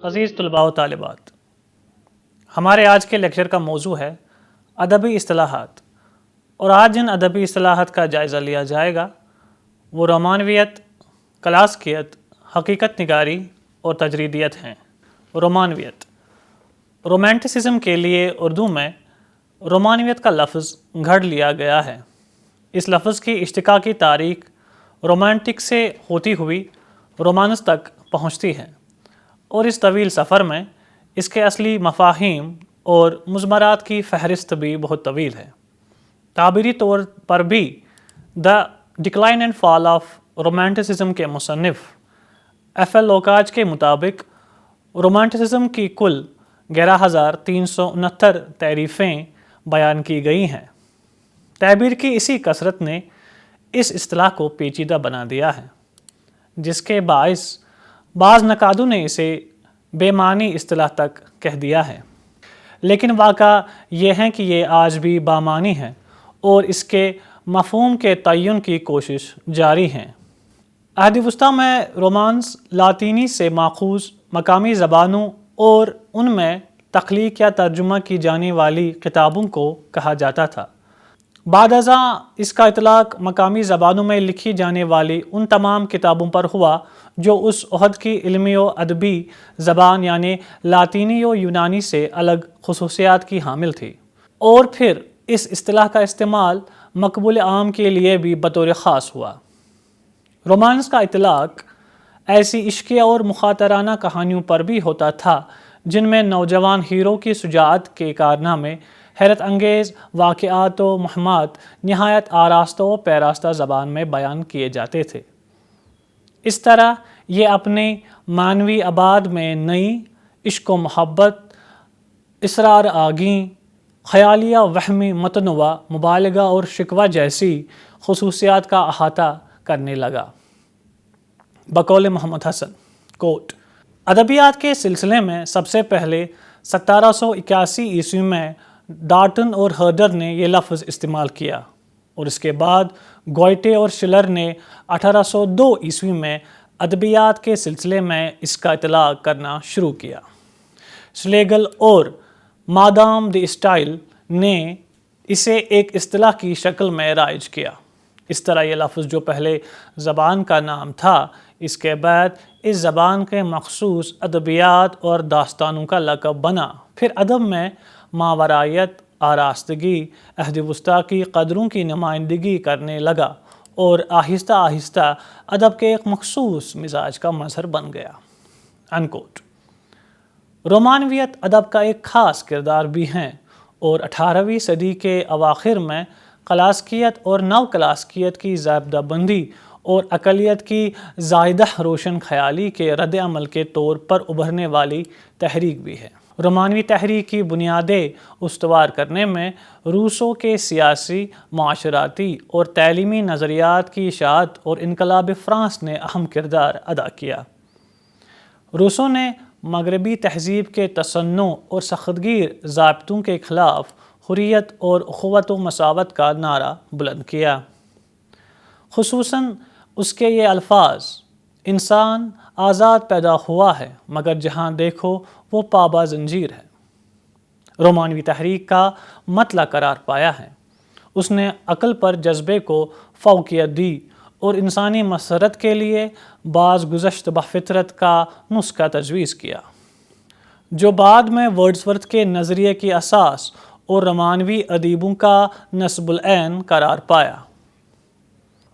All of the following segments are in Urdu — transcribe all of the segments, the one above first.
عزیز طلباء و طالبات، ہمارے آج کے لیکچر کا موضوع ہے ادبی اصطلاحات، اور آج جن ادبی اصطلاحات کا جائزہ لیا جائے گا وہ رومانویت، کلاسیکیت، حقیقت نگاری اور تجریدیت ہیں۔ رومانویت، رومانٹسزم کے لیے اردو میں رومانویت کا لفظ گھڑ لیا گیا ہے۔ اس لفظ کی اشتقاقی تاریخ رومانٹک سے ہوتی ہوئی رومانس تک پہنچتی ہے، اور اس طویل سفر میں اس کے اصلی مفاہیم اور مضمرات کی فہرست بھی بہت طویل ہے۔ تعبیری طور پر بھی the decline and fall of romanticism کے مصنف ایف ایل لوکاچ کے مطابق رومانٹسزم کی کل 11,369 تعریفیں بیان کی گئی ہیں۔ تعبیر کی اسی کثرت نے اس اصطلاح کو پیچیدہ بنا دیا ہے، جس کے باعث بعض نقادوں نے اسے بے معنی اصطلاح تک کہہ دیا ہے، لیکن واقعہ یہ ہے کہ یہ آج بھی بامعنی ہے اور اس کے مفہوم کے تعین کی کوشش جاری ہے۔ عہد وسطیٰ میں رومانس لاطینی سے ماخوذ مقامی زبانوں اور ان میں تخلیق یا ترجمہ کی جانے والی کتابوں کو کہا جاتا تھا۔ بعد ازاں اس کا اطلاق مقامی زبانوں میں لکھی جانے والی ان تمام کتابوں پر ہوا جو اس عہد کی علمی و ادبی زبان یعنی لاطینی و یونانی سے الگ خصوصیات کی حامل تھی، اور پھر اس اصطلاح کا استعمال مقبول عام کے لیے بھی بطور خاص ہوا۔ رومانس کا اطلاق ایسی عشقیہ اور مخاطرانہ کہانیوں پر بھی ہوتا تھا جن میں نوجوان ہیرو کی شجاعت کے کارنامے، حیرت انگیز واقعات و مہمات نہایت آراستہ و پیراستہ زبان میں بیان کیے جاتے تھے۔ اس طرح یہ اپنے معنوی ابعاد میں نئی عشق و محبت، اسرار آگیں، خیالیہ وہمی متنوع مبالغہ اور شکوہ جیسی خصوصیات کا احاطہ کرنے لگا۔ بقول محمد حسن کوٹ: ادبیات کے سلسلے میں سب سے پہلے 1781 عیسوی میں ڈارٹن اور ہرڈر نے یہ لفظ استعمال کیا، اور اس کے بعد گوئٹے اور شلر نے 1802 عیسوی میں ادبیات کے سلسلے میں اس کا اطلاق کرنا شروع کیا۔ شلیگل اور مادام دی اسٹائل نے اسے ایک اصطلاح کی شکل میں رائج کیا۔ اس طرح یہ لفظ جو پہلے زبان کا نام تھا، اس کے بعد اس زبان کے مخصوص ادبیات اور داستانوں کا لقب بنا۔ پھر ادب میں ماورائیت، آراستگی، عہد وسطیٰ کی قدروں کی نمائندگی کرنے لگا، اور آہستہ آہستہ ادب کے ایک مخصوص مزاج کا مظہر بن گیا۔ انکوٹ۔ رومانویت ادب کا ایک خاص کردار بھی ہے، اور 18ویں صدی کے اواخر میں کلاسیکیت اور نو کلاسیکیت کی ضابطہ بندی اور اقلیت کی زائدہ روشن خیالی کے رد عمل کے طور پر ابھرنے والی تحریک بھی ہے۔ رومانوی تحریک کی بنیادیں استوار کرنے میں روسو کے سیاسی، معاشراتی اور تعلیمی نظریات کی اشاعت اور انقلاب فرانس نے اہم کردار ادا کیا۔ روسو نے مغربی تہذیب کے تصنع اور سخت گیر ضابطوں کے خلاف حریت اور اخوت و مساوات کا نعرہ بلند کیا۔ خصوصاً اس کے یہ الفاظ: انسان آزاد پیدا ہوا ہے مگر جہاں دیکھو وہ پابہ زنجیر ہے، رومانوی تحریک کا مطلع قرار پایا ہے۔ اس نے عقل پر جذبے کو فوقیت دی اور انسانی مسرت کے لیے بعض گزشت بفطرت کا نسخہ تجویز کیا، جو بعد میں ورڈزورتھ کے نظریے کی اساس اور رومانوی ادیبوں کا نصب العین قرار پایا۔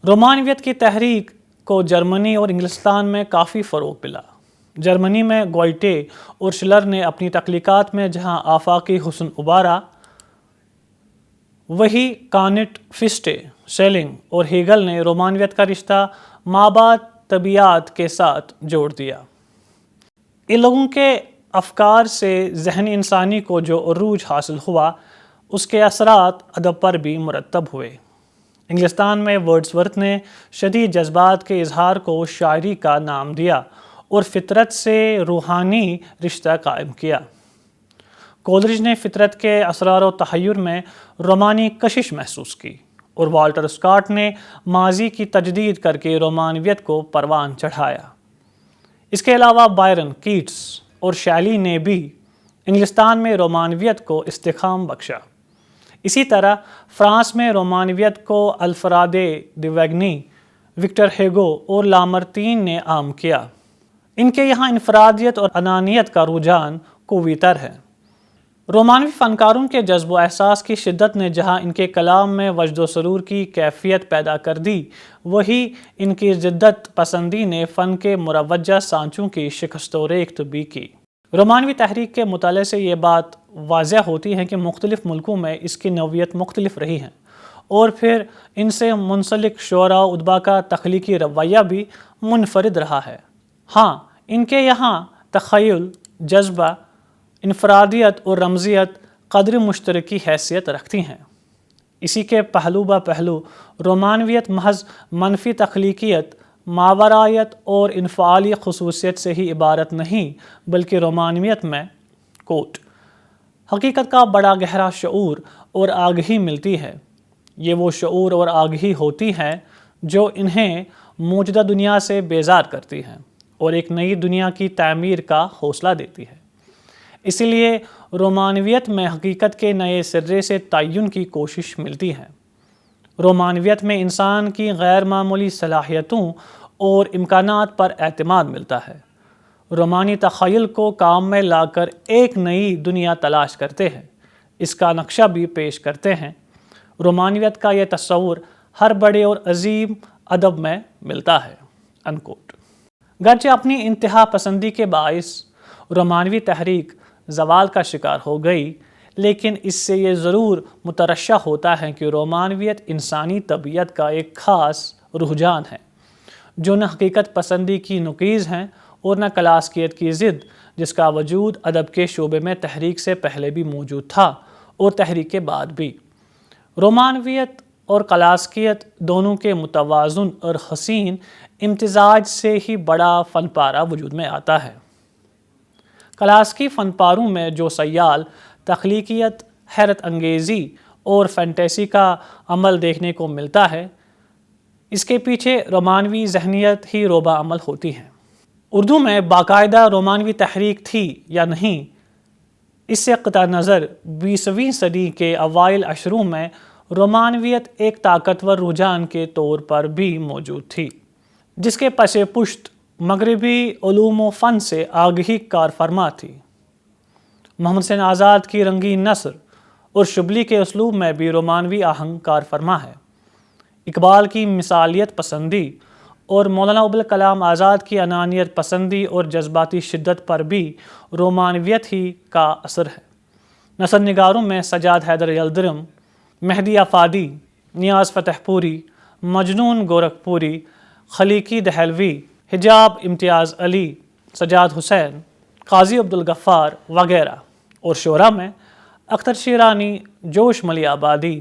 رومانویت کی تحریک کو جرمنی اور انگلستان میں کافی فروغ ملا۔ جرمنی میں گوئٹے اور شلر نے اپنی تخلیقات میں جہاں آفاقی حسن ابھارا، وہی کانٹ، فسٹے، شیلنگ اور ہیگل نے رومانویت کا رشتہ مابعد طبیعیات کے ساتھ جوڑ دیا۔ ان لوگوں کے افکار سے ذہن انسانی کو جو عروج حاصل ہوا، اس کے اثرات ادب پر بھی مرتب ہوئے۔ انگلستان میں ورڈزورتھ نے شدید جذبات کے اظہار کو شاعری کا نام دیا اور فطرت سے روحانی رشتہ قائم کیا۔ کولرج نے فطرت کے اسرار و تحیر میں رومانی کشش محسوس کی، اور والٹر اسکاٹ نے ماضی کی تجدید کر کے رومانویت کو پروان چڑھایا۔ اس کے علاوہ بائرن، کیٹس اور شیلی نے بھی انگلستان میں رومانویت کو استحکام بخشا۔ اسی طرح فرانس میں رومانویت کو الفراد دیویگنی، وکٹر ہیگو اور لامارتین نے عام کیا۔ ان کے یہاں انفرادیت اور انانیت کا رجحان قوی تر ہے۔ رومانوی فنکاروں کے جذب و احساس کی شدت نے جہاں ان کے کلام میں وجد و سرور کی کیفیت پیدا کر دی، وہی ان کی جدت پسندی نے فن کے مروجہ سانچوں کی شکست و ریخت بھی کی۔ رومانوی تحریک کے مطالعے سے یہ بات واضح ہوتی ہے کہ مختلف ملکوں میں اس کی نوعیت مختلف رہی ہے، اور پھر ان سے منسلک شعراء و ادبا کا تخلیقی رویہ بھی منفرد رہا ہے۔ ہاں، ان کے یہاں تخیل، جذبہ، انفرادیت اور رمزیت قدر مشترکی حیثیت رکھتی ہیں۔ اسی کے پہلو بہ پہلو رومانویت محض منفی تخلیقیت، ماورائیت اور انفعالی خصوصیت سے ہی عبارت نہیں، بلکہ رومانویت میں کوٹ حقیقت کا بڑا گہرا شعور اور آگہی ملتی ہے۔ یہ وہ شعور اور آگہی ہوتی ہے جو انہیں موجودہ دنیا سے بیزار کرتی ہے اور ایک نئی دنیا کی تعمیر کا حوصلہ دیتی ہے۔ اسی لیے رومانویت میں حقیقت کے نئے سرے سے تعین کی کوشش ملتی ہے۔ رومانویت میں انسان کی غیر معمولی صلاحیتوں اور امکانات پر اعتماد ملتا ہے۔ رومانی تخیل کو کام میں لا کر ایک نئی دنیا تلاش کرتے ہیں، اس کا نقشہ بھی پیش کرتے ہیں۔ رومانویت کا یہ تصور ہر بڑے اور عظیم ادب میں ملتا ہے۔ انکوٹ۔ گرچہ اپنی انتہا پسندی کے باعث رومانوی تحریک زوال کا شکار ہو گئی، لیکن اس سے یہ ضرور مترشح ہوتا ہے کہ رومانویت انسانی طبیعت کا ایک خاص رجحان ہے، جو نہ حقیقت پسندی کی نقیض ہیں اور نہ کلاسیکیت کی ضد، جس کا وجود ادب کے شعبے میں تحریک سے پہلے بھی موجود تھا اور تحریک کے بعد بھی۔ رومانویت اور کلاسیکیت دونوں کے متوازن اور حسین امتزاج سے ہی بڑا فن پارہ وجود میں آتا ہے۔ کلاسیکی فن پاروں میں جو سیال تخلیقیت، حیرت انگیزی اور فینٹیسی کا عمل دیکھنے کو ملتا ہے، اس کے پیچھے رومانوی ذہنیت ہی روبہ عمل ہوتی ہے۔ اردو میں باقاعدہ رومانوی تحریک تھی یا نہیں، اس سے قطع نظر 20ویں صدی کے اوائل اشروں میں رومانویت ایک طاقتور رجحان کے طور پر بھی موجود تھی، جس کے پس پشت مغربی علوم و فن سے آگہی کار فرما تھی۔ محمد حسین آزاد کی رنگین نثر اور شبلی کے اسلوب میں بھی رومانوی آہنگ کار فرما ہے۔ اقبال کی مثالیت پسندی اور مولانا ابوالکلام آزاد کی انانیت پسندی اور جذباتی شدت پر بھی رومانویت ہی کا اثر ہے۔ نثر نگاروں میں سجاد حیدر یلدرم، مہدی آفادی، نیاز فتح پوری، مجنون گورکھپوری، خلیقی دہلوی، حجاب امتیاز علی، سجاد حسین، قاضی عبدالغفار وغیرہ، اور شعراء میں اختر شیرانی، جوش ملی آبادی،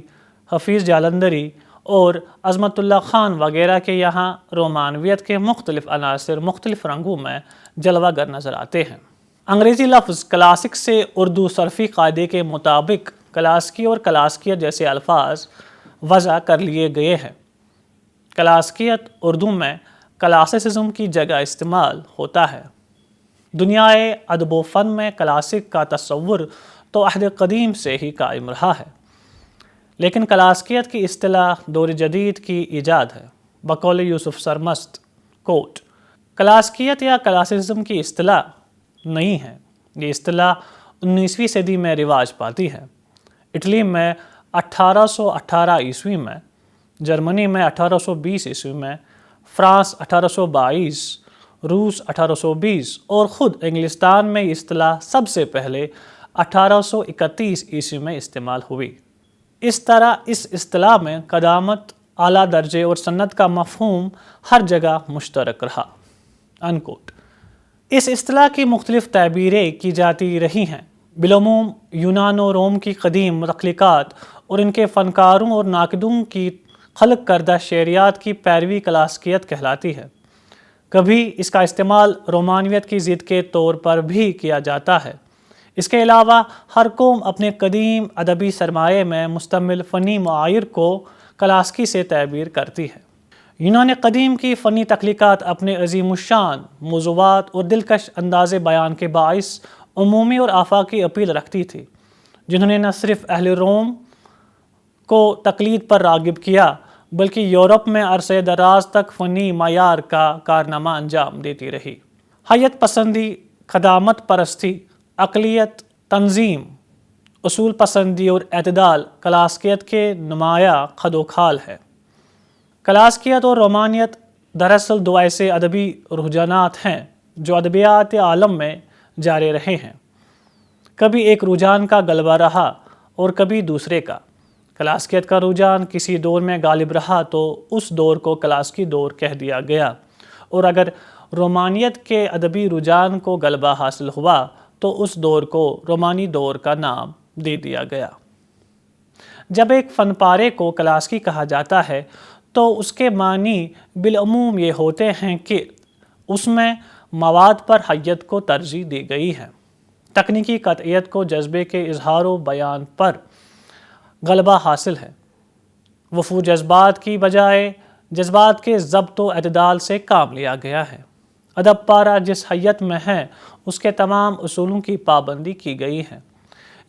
حفیظ جالندری اور عظمت اللہ خان وغیرہ کے یہاں رومانویت کے مختلف عناصر مختلف رنگوں میں جلوہ گر نظر آتے ہیں۔ انگریزی لفظ کلاسک سے اردو صرفی قاعدے کے مطابق کلاسیکی اور کلاسیکیت جیسے الفاظ وضع کر لیے گئے ہیں۔ کلاسیکیت اردو میں کلاسیسزم کی جگہ استعمال ہوتا ہے۔ دنیائے ادب و فن میں کلاسک کا تصور تو عہد قدیم سے ہی قائم رہا ہے، لیکن کلاسیکیت کی اصطلاح دور جدید کی ایجاد ہے۔ بقول یوسف سرمست، کوٹ، کلاسیکیت یا کلاسیسزم کی اصطلاح نہیں ہے، یہ اصطلاح 19ویں صدی میں رواج پاتی ہے۔ اٹلی میں 1818 عیسوی میں، جرمنی میں 1820 عیسوی میں، فرانس 1822، روس 1820 اور خود انگلستان میں یہ اصطلاح سب سے پہلے 1831 عیسوی میں استعمال ہوئی۔ اس طرح اس اصطلاح میں قدامت، اعلیٰ درجے اور سنت کا مفہوم ہر جگہ مشترک رہا۔ انکوٹ۔ اس اصطلاح کی مختلف تعبیریں کی جاتی رہی ہیں۔ بالعموم یونان و روم کی قدیم تخلیقات اور ان کے فنکاروں اور ناقدوں کی خلق کردہ شعریات کی پیروی کلاسیکیت کہلاتی ہے۔ کبھی اس کا استعمال رومانویت کی ضد کے طور پر بھی کیا جاتا ہے۔ اس کے علاوہ ہر قوم اپنے قدیم ادبی سرمایے میں مشتمل فنی معایر کو کلاسیکی سے تعبیر کرتی ہے۔ یونان قدیم کی فنی تخلیقات اپنے عظیم الشان موضوعات اور دلکش انداز بیان کے باعث عمومی اور آفاقی اپیل رکھتی تھی، جنہوں نے نہ صرف اہل روم کو تقلید پر راغب کیا بلکہ یورپ میں عرصہ دراز تک فنی معیار کا کارنامہ انجام دیتی رہی۔ حیت پسندی، خدامت پرستی، اقلیت، تنظیم، اصول پسندی اور اعتدال کلاسیکیت کے نمایاں خد و خال ہے۔ کلاسیکیت اور رومانیت دراصل دو ایسے ادبی رجحانات ہیں جو ادبیات عالم میں جاری رہے ہیں، کبھی ایک رجحان کا غلبہ رہا اور کبھی دوسرے کا۔ کلاسیکیت کا رجحان کسی دور میں غالب رہا تو اس دور کو کلاسیکی دور کہہ دیا گیا، اور اگر رومانیت کے ادبی رجحان کو غلبہ حاصل ہوا تو اس دور کو رومانی دور کا نام دے دیا گیا۔ جب ایک فن پارے کو کلاسیکی کہا جاتا ہے تو اس کے معنی بالعموم یہ ہوتے ہیں کہ اس میں مواد پر حیت کو ترجیح دی گئی ہے، تکنیکی قطعیت کو جذبے کے اظہار و بیان پر غلبہ حاصل ہے، وفور جذبات کی بجائے جذبات کے ضبط و اعتدال سے کام لیا گیا ہے۔ ادب پارہ جس حیت میں ہے اس کے تمام اصولوں کی پابندی کی گئی ہے۔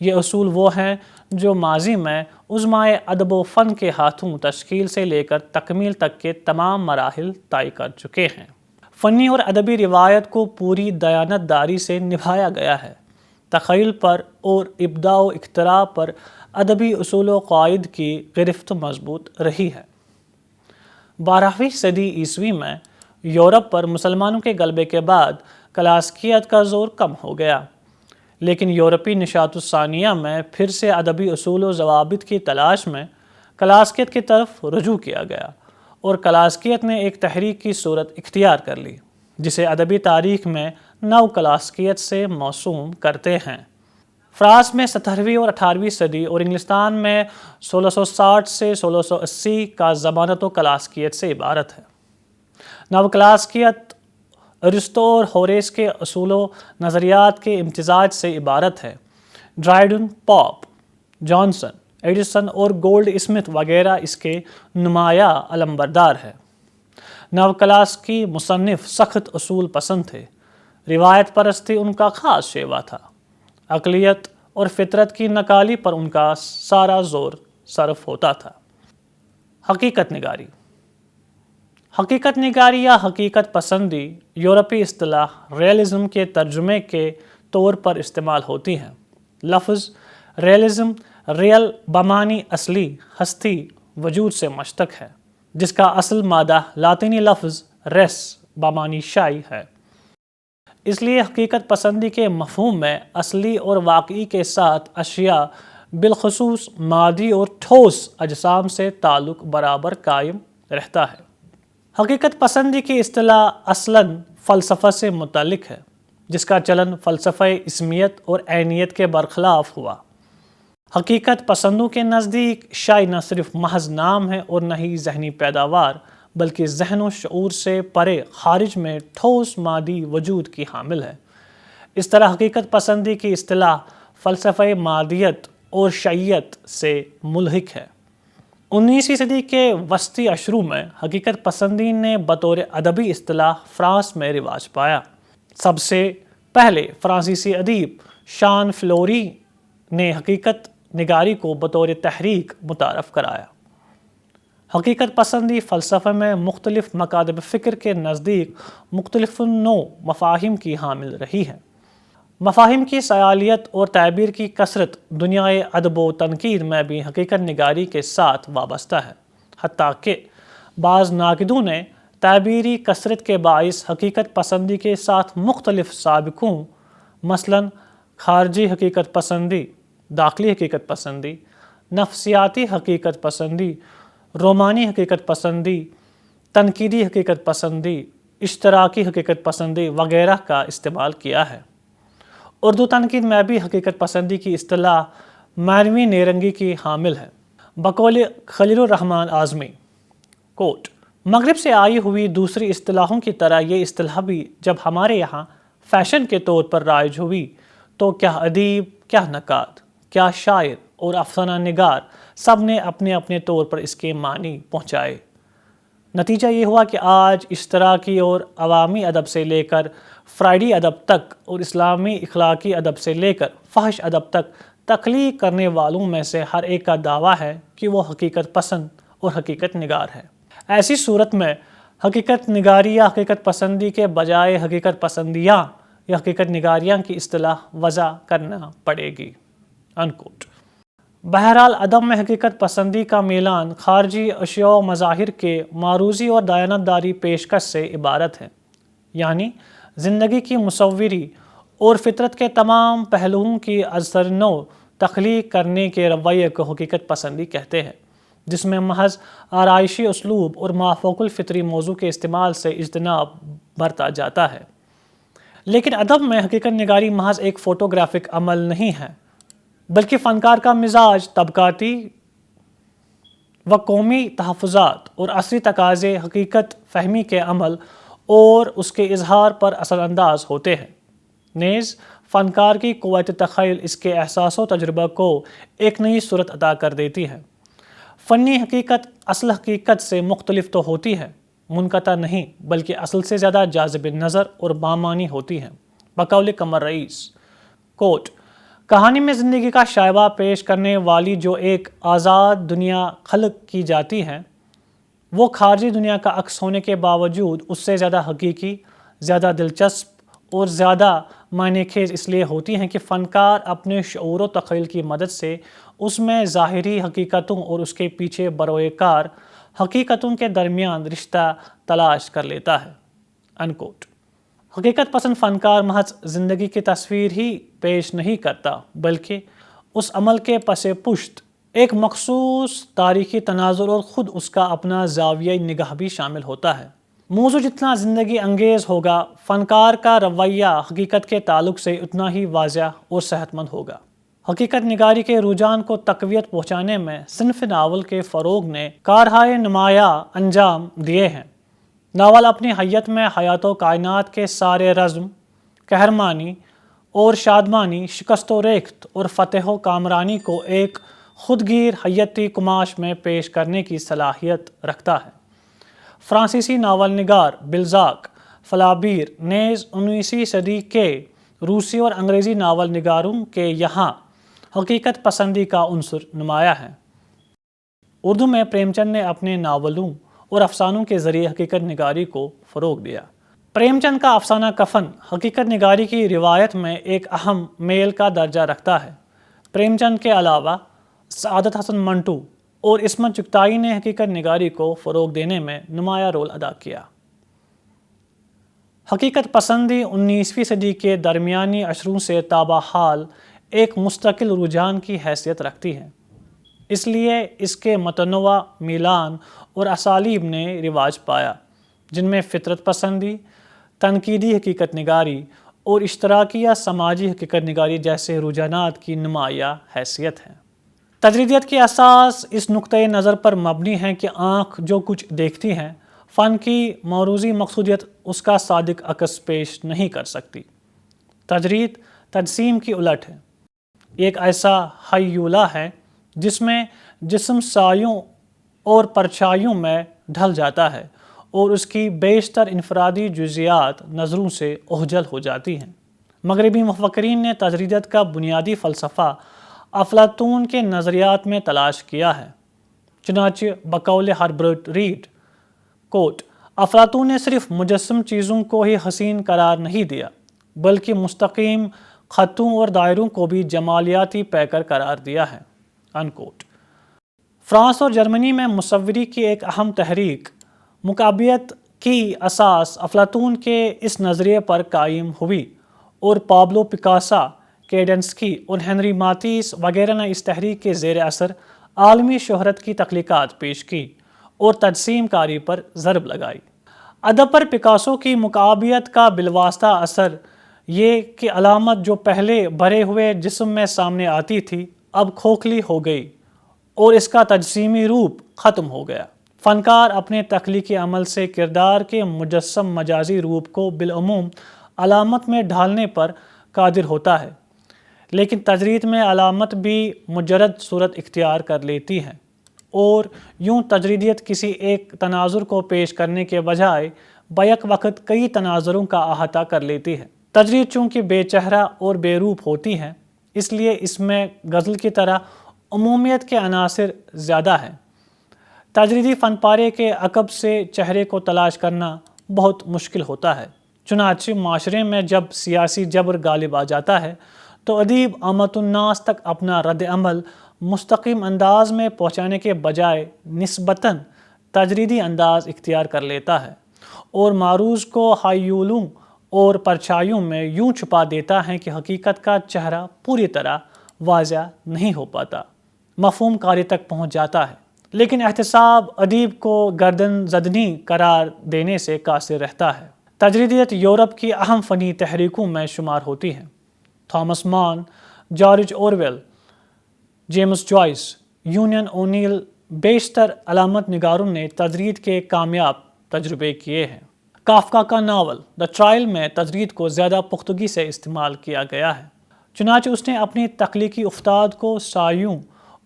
یہ اصول وہ ہیں جو ماضی میں عظمائے ادب و فن کے ہاتھوں تشکیل سے لے کر تکمیل تک کے تمام مراحل طے کر چکے ہیں۔ فنی اور ادبی روایت کو پوری دیانت داری سے نبھایا گیا ہے۔ تخیل پر اور ابداع و اختراع پر ادبی اصول و قواعد کی گرفت مضبوط رہی ہے۔ 12ویں صدی عیسوی میں یورپ پر مسلمانوں کے غلبے کے بعد کلاسیکیت کا زور کم ہو گیا، لیکن یورپی نشاط الثانیہ میں پھر سے ادبی اصول و ضوابط کی تلاش میں کلاسیکیت کی طرف رجوع کیا گیا، اور کلاسیکیت نے ایک تحریک کی صورت اختیار کر لی جسے ادبی تاریخ میں نو کلاسیکیت سے موسوم کرتے ہیں۔ فرانس میں 17ویں اور 18ویں صدی اور انگلستان میں 1660 سے 1680 کا زمانہ تو کلاسیکیت سے عبارت ہے۔ نو کلاسیکیت ارسطو اور ہوریس کے اصول و نظریات کے امتزاج سے عبارت ہے۔ ڈرائیڈن، پاپ، جانسن، ایڈیسن اور گولڈ اسمتھ وغیرہ اس کے نمایاں علمبردار ہیں۔ نو کلاسیکی مصنف سخت اصول پسند تھے، روایت پرستی ان کا خاص شیوا تھا، اقلیت اور فطرت کی نقالی پر ان کا سارا زور صرف ہوتا تھا۔ حقیقت نگاری۔ حقیقت نگاری یا حقیقت پسندی یورپی اصطلاح ریئلزم کے ترجمے کے طور پر استعمال ہوتی ہیں۔ لفظ ریئلزم ریئل بمعنی اصلی، ہستی، وجود سے مشتق ہے، جس کا اصل مادہ لاطینی لفظ ریس بمعنی شیء ہے۔ اس لیے حقیقت پسندی کے مفہوم میں اصلی اور واقعی کے ساتھ اشیاء بالخصوص مادی اور ٹھوس اجسام سے تعلق برابر قائم رہتا ہے۔ حقیقت پسندی کی اصطلاح اصلاً فلسفہ سے متعلق ہے، جس کا چلن فلسفہ اسمیت اور عینیت کے برخلاف ہوا۔ حقیقت پسندوں کے نزدیک شیء نہ صرف محض نام ہے اور نہ ہی ذہنی پیداوار، بلکہ ذہن و شعور سے پرے خارج میں ٹھوس مادی وجود کی حامل ہے۔ اس طرح حقیقت پسندی کی اصطلاح فلسفہ مادیت اور شیعیت سے ملحق ہے۔ 19ویں صدی کے وسطی اشروں میں حقیقت پسندی نے بطور ادبی اصطلاح فرانس میں رواج پایا۔ سب سے پہلے فرانسیسی ادیب شان فلوری نے حقیقت نگاری کو بطور تحریک متعارف کرایا۔ حقیقت پسندی فلسفہ میں مختلف مکاتب فکر کے نزدیک مختلف نوع مفاہیم کی حامل رہی ہے۔ مفاہیم کی سیالیت اور تعبیر کی کثرت دنیائے ادب و تنقید میں بھی حقیقت نگاری کے ساتھ وابستہ ہے، حتیٰ کہ بعض ناقدوں نے تعبیری کثرت کے باعث حقیقت پسندی کے ساتھ مختلف سابقوں، مثلاً خارجی حقیقت پسندی، داخلی حقیقت پسندی، نفسیاتی حقیقت پسندی، رومانی حقیقت پسندی، تنقیدی حقیقت پسندی، اشتراکی حقیقت پسندی وغیرہ کا استعمال کیا ہے۔ اردو تنقید میں بھی حقیقت پسندی کی اصطلاح معنوی نیرنگی کی حامل ہے۔ بقول خلیل الرحمن اعظمی، کوٹ، مغرب سے آئی ہوئی دوسری اصطلاحوں کی طرح یہ اصطلاح بھی جب ہمارے یہاں فیشن کے طور پر رائج ہوئی تو کیا ادیب، کیا نقاد، کیا شاعر اور افسانہ نگار سب نے اپنے اپنے طور پر اس کے معنی پہنچائے۔ نتیجہ یہ ہوا کہ آج اشتراکی اور عوامی ادب سے لے کر فرائیڈی ادب تک اور اسلامی اخلاقی ادب سے لے کر فحش ادب تک تخلیق کرنے والوں میں سے ہر ایک کا دعویٰ ہے کہ وہ حقیقت پسند اور حقیقت نگار ہے۔ ایسی صورت میں حقیقت نگاری یا حقیقت پسندی کے بجائے حقیقت پسندیاں یا حقیقت نگاریاں کی اصطلاح وضع کرنا پڑے گی۔ انکوٹ۔ بہرحال ادب میں حقیقت پسندی کا میلان خارجی اشیاء و مظاہر کے معروضی اور دیانتداری پیشکش سے عبارت ہے، یعنی زندگی کی مصوری اور فطرت کے تمام پہلوؤں کی ازسر نو تخلیق کرنے کے رویے کو حقیقت پسندی کہتے ہیں، جس میں محض آرائشی اسلوب اور مافوق الفطری موضوع کے استعمال سے اجتناب برتا جاتا ہے۔ لیکن ادب میں حقیقت نگاری محض ایک فوٹوگرافک عمل نہیں ہے، بلکہ فنکار کا مزاج طبقاتی و قومی تحفظات اور عصری تقاضے حقیقت فہمی کے عمل اور اس کے اظہار پر اثر انداز ہوتے ہیں۔ نیز فنکار کی قوت تخیل اس کے احساس و تجربہ کو ایک نئی صورت عطا کر دیتی ہے۔ فنی حقیقت اصل حقیقت سے مختلف تو ہوتی ہے، منقطع نہیں، بلکہ اصل سے زیادہ جاذب نظر اور بامعنی ہوتی ہے۔ بقول قمر رئیس۔ کوٹ: کہانی میں زندگی کا شائبہ پیش کرنے والی جو ایک آزاد دنیا خلق کی جاتی ہے، وہ خارجی دنیا کا عکس ہونے کے باوجود اس سے زیادہ حقیقی، زیادہ دلچسپ اور زیادہ معنی خیز اس لیے ہوتی ہیں کہ فنکار اپنے شعور و تخیل کی مدد سے اس میں ظاہری حقیقتوں اور اس کے پیچھے بروئے کار حقیقتوں کے درمیان رشتہ تلاش کر لیتا ہے۔ انکوٹ۔ حقیقت پسند فنکار محض زندگی کی تصویر ہی پیش نہیں کرتا، بلکہ اس عمل کے پس پشت ایک مخصوص تاریخی تناظر اور خود اس کا اپنا زاویہ نگاہ بھی شامل ہوتا ہے۔ موضوع جتنا زندگی انگیز ہوگا، فنکار کا رویہ حقیقت کے تعلق سے اتنا ہی واضح اور صحت مند ہوگا۔ حقیقت نگاری کے رجحان کو تقویت پہنچانے میں صنف ناول کے فروغ نے کارہائے نمایاں انجام دیے ہیں۔ ناول اپنی حیت میں حیات و کائنات کے سارے رزم، قہرمانی اور شادمانی، شکست و ریخت اور فتح و کامرانی کو ایک خودگیر حیاتی قماش میں پیش کرنے کی صلاحیت رکھتا ہے۔ فرانسیسی ناول نگار بلزاک فلابیر نیز 19ویں صدی کے روسی اور انگریزی ناول نگاروں کے یہاں حقیقت پسندی کا عنصر نمایاں ہے۔ اردو میں پریم چند نے اپنے ناولوں اور افسانوں کے ذریعے حقیقت نگاری کو فروغ دیا۔ پریم چند کا افسانہ کفن حقیقت نگاری کی روایت میں ایک اہم میل کا درجہ رکھتا ہے۔ پریم چند کے علاوہ سعادت حسن منٹو اور عصمت چغتائی نے حقیقت نگاری کو فروغ دینے میں نمایاں رول ادا کیا۔ حقیقت پسندی 19ویں صدی کے درمیانی عشروں سے تابحال ایک مستقل رجحان کی حیثیت رکھتی ہے، اس لیے اس کے متنوع میلان اور اسالیب نے رواج پایا، جن میں فطرت پسندی، تنقیدی حقیقت نگاری اور اشتراکی یا سماجی حقیقت نگاری جیسے رجحانات کی نمایاں حیثیت ہے۔ تجریدیت کی اساس اس نقطۂ نظر پر مبنی ہے کہ آنکھ جو کچھ دیکھتی ہے، فن کی موروثی مقصودیت اس کا صادق عکس پیش نہیں کر سکتی۔ تجرید تجسیم کی الٹ ہے، ایک ایسا ہیولہ ہے جس میں جسم سایوں اور پرچھائیوں میں ڈھل جاتا ہے اور اس کی بیشتر انفرادی جزیات نظروں سے اوجھل ہو جاتی ہیں۔ مغربی مفکرین نے تجریدیت کا بنیادی فلسفہ افلاطون کے نظریات میں تلاش کیا ہے۔ چنانچہ بقول ہربرٹ ریڈ، کوٹ: افلاطون نے صرف مجسم چیزوں کو ہی حسین قرار نہیں دیا، بلکہ مستقیم خطوں اور دائروں کو بھی جمالیاتی پیکر قرار دیا ہے۔ انکوٹ۔ فرانس اور جرمنی میں مصوری کی ایک اہم تحریک مکعبیت کی اساس افلاطون کے اس نظریے پر قائم ہوئی اور پابلو پکاسا، کینڈنسکی اور ہنری ماتیس وغیرہ نے اس تحریک کے زیر اثر عالمی شہرت کی تخلیقات پیش کی اور تجسیم کاری پر ضرب لگائی۔ ادب پر پکاسو کی مکعبیت کا بالواسطہ اثر یہ کہ علامت جو پہلے بھرے ہوئے جسم میں سامنے آتی تھی اب کھوکھلی ہو گئی اور اس کا تجسیمی روپ ختم ہو گیا۔ فنکار اپنے تخلیقی عمل سے کردار کے مجسم مجازی روپ کو بالعموم علامت میں ڈھالنے پر قادر ہوتا ہے، لیکن تجرید میں علامت بھی مجرد صورت اختیار کر لیتی ہے اور یوں تجریدیت کسی ایک تناظر کو پیش کرنے کے بجائے بیک وقت کئی تناظروں کا احاطہ کر لیتی ہے۔ تجرید چونکہ بے چہرہ اور بے روپ ہوتی ہے، اس لیے اس میں غزل کی طرح عمومیت کے عناصر زیادہ ہیں۔ تجریدی فن پارے کے عقب سے چہرے کو تلاش کرنا بہت مشکل ہوتا ہے۔ چنانچہ معاشرے میں جب سیاسی جبر غالب آ جاتا ہے تو ادیب عامۃ الناس تک اپنا رد عمل مستقیم انداز میں پہنچانے کے بجائے نسبتاً تجریدی انداز اختیار کر لیتا ہے اور معروض کو ہائیولوں اور پرچھائیوں میں یوں چھپا دیتا ہے کہ حقیقت کا چہرہ پوری طرح واضح نہیں ہو پاتا، مفہوم قاری تک پہنچ جاتا ہے، لیکن احتساب ادیب کو گردن زدنی قرار دینے سے قاصر رہتا ہے۔ تجریدیت یورپ کی اہم فنی تحریکوں میں شمار ہوتی ہے۔ Thomas Mann, George Orwell, James Joyce, Eugene O'Neill بیشتر علامت نگاروں نے تجرید کے کامیاب تجربے کیے ہیں۔ کافکا کا ناول دی ٹرائل میں تجرید کو زیادہ پختگی سے استعمال کیا گیا ہے، چنانچہ اس نے اپنی تخلیقی افتاد کو سایوں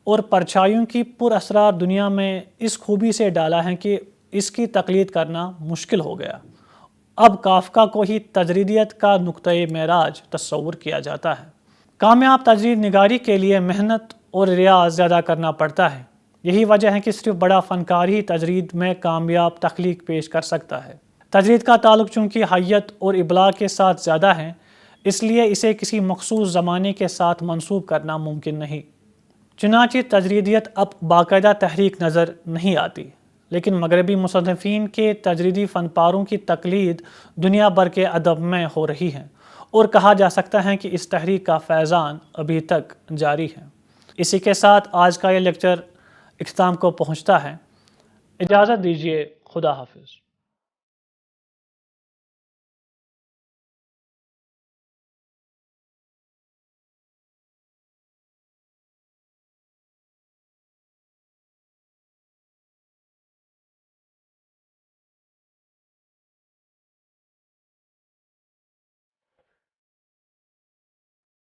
اور پرچھائیوں کی پر اسرار دنیا میں اس خوبی سے ڈالا ہے کہ اس کی تقلید کرنا مشکل ہو گیا۔ اب کافکا کو ہی تجریدیت کا نقطۂ معراج تصور کیا جاتا ہے۔ کامیاب تجرید نگاری کے لیے محنت اور ریاض زیادہ کرنا پڑتا ہے۔ یہی وجہ ہے کہ صرف بڑا فنکار ہی تجرید میں کامیاب تخلیق پیش کر سکتا ہے۔ تجرید کا تعلق چونکہ حیت اور ابلاغ کے ساتھ زیادہ ہے، اس لیے اسے کسی مخصوص زمانے کے ساتھ منسوب کرنا ممکن نہیں۔ چنانچہ تجریدیت اب باقاعدہ تحریک نظر نہیں آتی، لیکن مغربی مصنفین کے تجریدی فن پاروں کی تقلید دنیا بھر کے ادب میں ہو رہی ہے، اور کہا جا سکتا ہے کہ اس تحریک کا فیضان ابھی تک جاری ہے۔ اسی کے ساتھ آج کا یہ لیکچر اختتام کو پہنچتا ہے۔ اجازت دیجیے، خدا حافظ۔